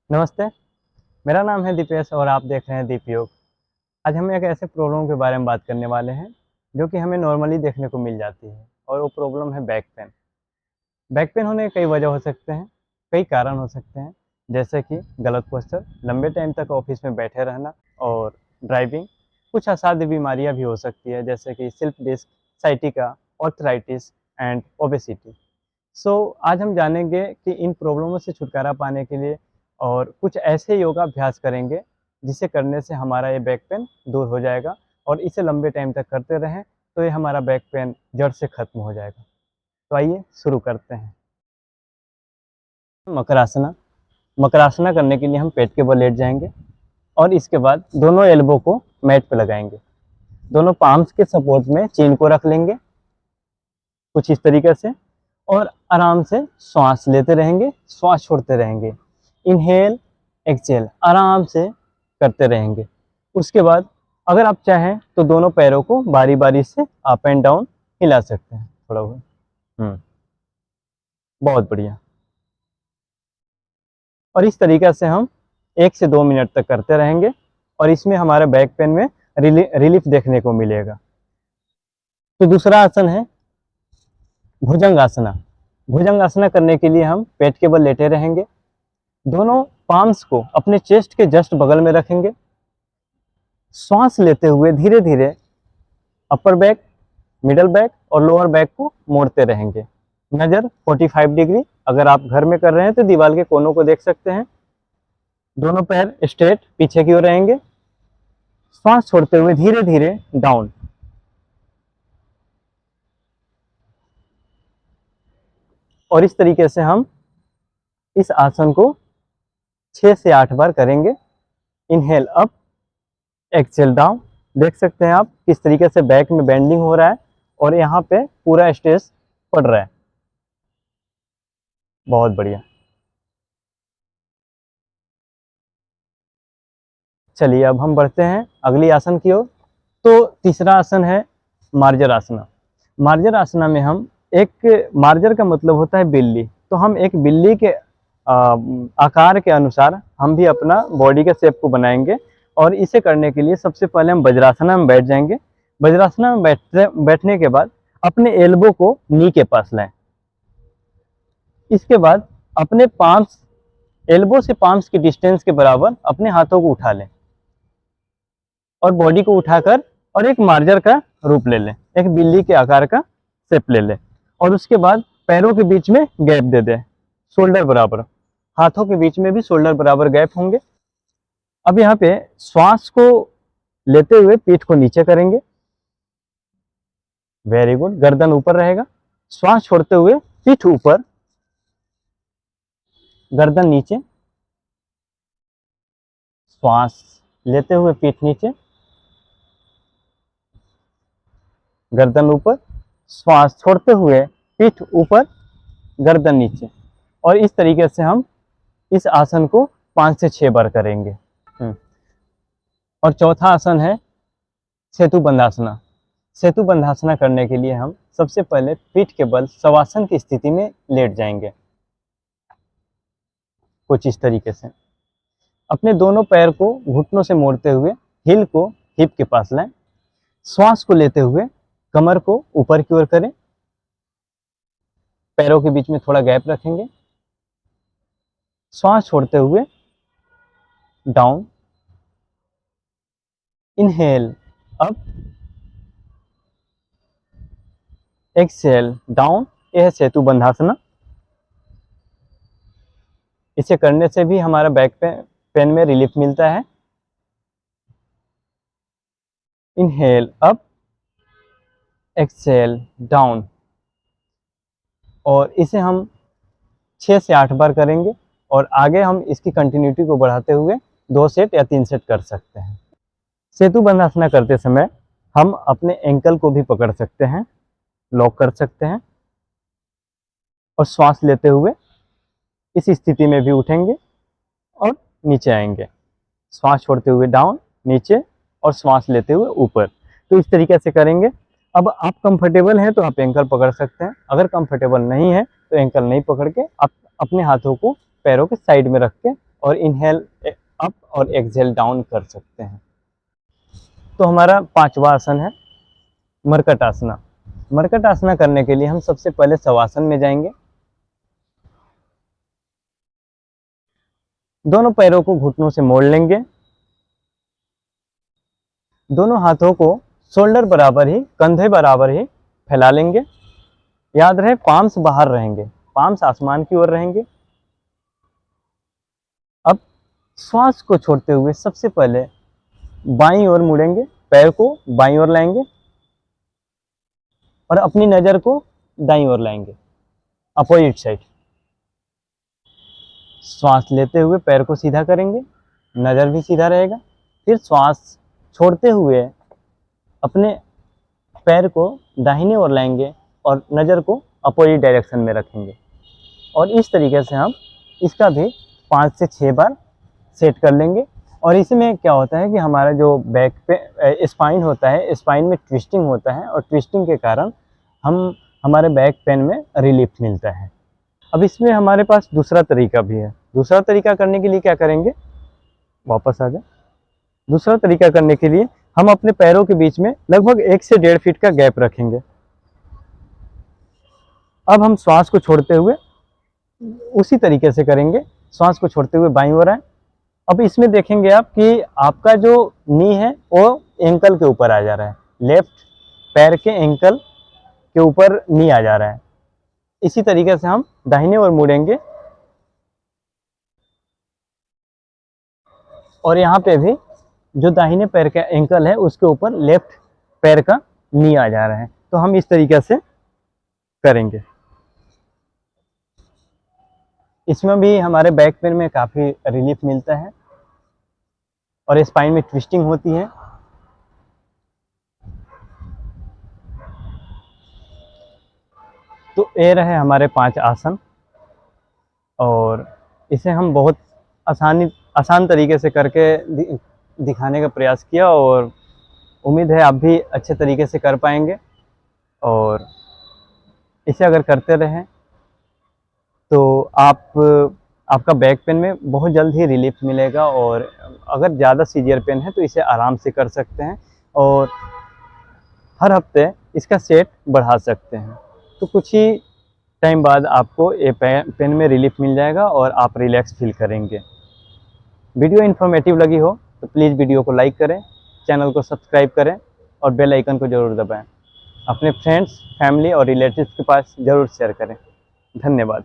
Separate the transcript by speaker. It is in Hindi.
Speaker 1: नमस्ते। मेरा नाम है दीपेश और आप देख रहे हैं दीप योग। आज हम एक ऐसे प्रॉब्लम के बारे में बात करने वाले हैं जो कि हमें नॉर्मली देखने को मिल जाती है और वो प्रॉब्लम है बैक पेन। बैक पेन होने के कई वजह हो सकते हैं, कई कारण हो सकते हैं, जैसे कि गलत पोस्चर, लंबे टाइम तक ऑफिस में बैठे रहना और ड्राइविंग। कुछ असाध्य बीमारियां भी हो सकती है जैसे कि slip disc, sciatica, arthritis and obesity. आज हम जानेंगे कि इन प्रॉब्लमों से छुटकारा पाने के लिए और कुछ ऐसे योगाभ्यास करेंगे जिसे करने से हमारा ये बैक पेन दूर हो जाएगा और इसे लंबे टाइम तक करते रहें तो ये हमारा बैक पेन जड़ से खत्म हो जाएगा। तो आइए शुरू करते हैं। मकरासना। मकरासना करने के लिए हम पेट के बल लेट जाएंगे और इसके बाद दोनों एल्बो को मैट पे लगाएंगे। दोनों पाम्स के सपोर्ट में चीन को रख लेंगे कुछ इस तरीके से और आराम से श्वास लेते रहेंगे, श्वास छोड़ते रहेंगे। इनहेल एक्सहेल आराम से करते रहेंगे। उसके बाद अगर आप चाहें तो दोनों पैरों को बारी बारी से अप एंड डाउन हिला सकते हैं थोड़ा बहुत। बहुत बढ़िया। और इस तरीके से हम 1 से 2 मिनट तक करते रहेंगे और इसमें हमारे बैक पेन में रिलीफ देखने को मिलेगा। तो दूसरा आसन है भुजंगासना। भुजंगासना करने के लिए हम पेट के बल लेटे रहेंगे, दोनों पाम्स को अपने चेस्ट के जस्ट बगल में रखेंगे। श्वास लेते हुए धीरे धीरे अपर बैक, मिडल बैक और लोअर बैक को मोड़ते रहेंगे। नज़र 45 डिग्री, अगर आप घर में कर रहे हैं तो दीवार के कोनों को देख सकते हैं। दोनों पैर स्ट्रेट पीछे की ओर रहेंगे। श्वास छोड़ते हुए धीरे धीरे डाउन। और इस तरीके से हम इस आसन को 6 से 8 बार करेंगे। Inhale up, exhale down. देख सकते हैं आप किस तरीके से बैक में बेंडिंग हो रहा है और यहाँ पे पूरा स्ट्रेस पड़ रहा है। बहुत बढ़िया। चलिए अब हम बढ़ते हैं अगली आसन की ओर। तो तीसरा आसन है मार्जर आसना। मार्जर आसना में हम मार्जर का मतलब होता है बिल्ली, तो हम एक बिल्ली के आकार के अनुसार हम भी अपना बॉडी के शेप को बनाएंगे। और इसे करने के लिए सबसे पहले हम वज्रासना में बैठ जाएंगे। वज्रासना में बैठने के बाद अपने एल्बो को नी के पास लाएं। इसके बाद अपने पाम्स, एल्बो से पाम्स की डिस्टेंस के बराबर अपने हाथों को उठा लें और बॉडी को उठाकर और एक मार्जर का रूप ले लें, एक बिल्ली के आकार का शेप ले लें। और उसके बाद पैरों के बीच में गैप दे दें, शोल्डर बराबर। हाथों के बीच में भी शोल्डर बराबर गैप होंगे। अब यहाँ पे श्वास को लेते हुए पीठ को नीचे करेंगे। Very good. गर्दन ऊपर रहेगा। श्वास छोड़ते हुए पीठ ऊपर, गर्दन नीचे। श्वास लेते हुए पीठ नीचे, गर्दन ऊपर। श्वास छोड़ते हुए पीठ ऊपर, गर्दन नीचे। और इस तरीके से हम इस आसन को 5 से 6 बार करेंगे। और चौथा आसन है सेतु बंधासना। सेतु बंधासना करने के लिए हम सबसे पहले पीठ के बल शवासन की स्थिति में लेट जाएंगे कुछ इस तरीके से। अपने दोनों पैर को घुटनों से मोड़ते हुए हिल को हिप के पास लाएं। श्वास को लेते हुए कमर को ऊपर की ओर करें, पैरों के बीच में थोड़ा गैप रखेंगे। श्वास छोड़ते हुए down. Inhale up, exhale down. यह है सेतु बंधासना। इसे करने से भी हमारा बैक पेन में रिलीफ मिलता है। Inhale up, exhale down. और इसे हम 6 से 8 बार करेंगे और आगे हम इसकी कंटिन्यूटी को बढ़ाते हुए 2 सेट या 3 सेट कर सकते हैं। सेतु बंधासना करते समय हम अपने एंकल को भी पकड़ सकते हैं, लॉक कर सकते हैं और श्वास लेते हुए इस स्थिति में भी उठेंगे और नीचे आएंगे। श्वास छोड़ते हुए डाउन, नीचे और श्वास लेते हुए ऊपर। तो इस तरीके से करेंगे। अब आप कंफर्टेबल हैं तो आप एंकल पकड़ सकते हैं, अगर कंफर्टेबल नहीं है तो एंकल नहीं पकड़ के आप अपने हाथों को पैरों के साइड में रख के और इनहेल अप और एक्सहेल डाउन कर सकते हैं। तो हमारा 5वां आसन है मरकट आसना। मरकट आसना करने के लिए हम सबसे पहले शवासन में जाएंगे। दोनों पैरों को घुटनों से मोड़ लेंगे। दोनों हाथों को शोल्डर बराबर ही, कंधे बराबर ही फैला लेंगे। याद रहे पाम्स बाहर रहेंगे, पाम्स आसमान की ओर रहेंगे। अब श्वास को छोड़ते हुए सबसे पहले बाईं ओर मुड़ेंगे, पैर को बाईं ओर लाएंगे और अपनी नज़र को दाईं ओर लाएंगे, अपोजिट साइड। श्वास लेते हुए पैर को सीधा करेंगे, नज़र भी सीधा रहेगा। फिर श्वास छोड़ते हुए अपने पैर को दाहिने ओर लाएंगे और नज़र को अपोजिट डायरेक्शन में रखेंगे। और इस तरीके से हम इसका भी 5 से 6 बार सेट कर लेंगे। और इसमें क्या होता है कि हमारा जो बैक पे स्पाइन होता है, स्पाइन में ट्विस्टिंग होता है और ट्विस्टिंग के कारण हमारे बैक पेन में रिलीफ मिलता है। अब इसमें हमारे पास दूसरा तरीका भी है। दूसरा तरीका करने के लिए क्या करेंगे, वापस आ जाए। दूसरा तरीका करने के लिए हम अपने पैरों के बीच में लगभग 1 से 1.5 फीट का गैप रखेंगे। अब हम श्वास को छोड़ते हुए उसी तरीके से करेंगे। श्वास को छोड़ते हुए बाईं ओर आए। अब इसमें देखेंगे आप कि आपका जो नी है वो एंकल के ऊपर आ जा रहा है, लेफ्ट पैर के एंकल के ऊपर नी आ जा रहा है। इसी तरीके से हम दाहिने ओर मुड़ेंगे और यहाँ पे भी जो दाहिने पैर का एंकल है उसके ऊपर लेफ्ट पैर का नी आ जा रहा है। तो हम इस तरीके से करेंगे। इसमें भी हमारे बैक पेन में काफ़ी रिलीफ मिलता है और स्पाइन में ट्विस्टिंग होती है। तो ये रहे हमारे 5 आसन और इसे हम बहुत आसान तरीके से करके दिखाने का प्रयास किया और उम्मीद है आप भी अच्छे तरीके से कर पाएंगे। और इसे अगर करते रहें तो आपका बैक पेन में बहुत जल्द ही रिलीफ मिलेगा। और अगर ज़्यादा सीवियर पेन है तो इसे आराम से कर सकते हैं और हर हफ्ते इसका सेट बढ़ा सकते हैं। तो कुछ ही टाइम बाद आपको ये पेन में रिलीफ मिल जाएगा और आप रिलैक्स फील करेंगे। वीडियो इन्फॉर्मेटिव लगी हो तो प्लीज़ वीडियो को लाइक करें, चैनल को सब्सक्राइब करें और बेल आइकन को ज़रूर दबाएं। अपने फ्रेंड्स, फैमिली और रिलेटिव्स के पास ज़रूर शेयर करें। धन्यवाद।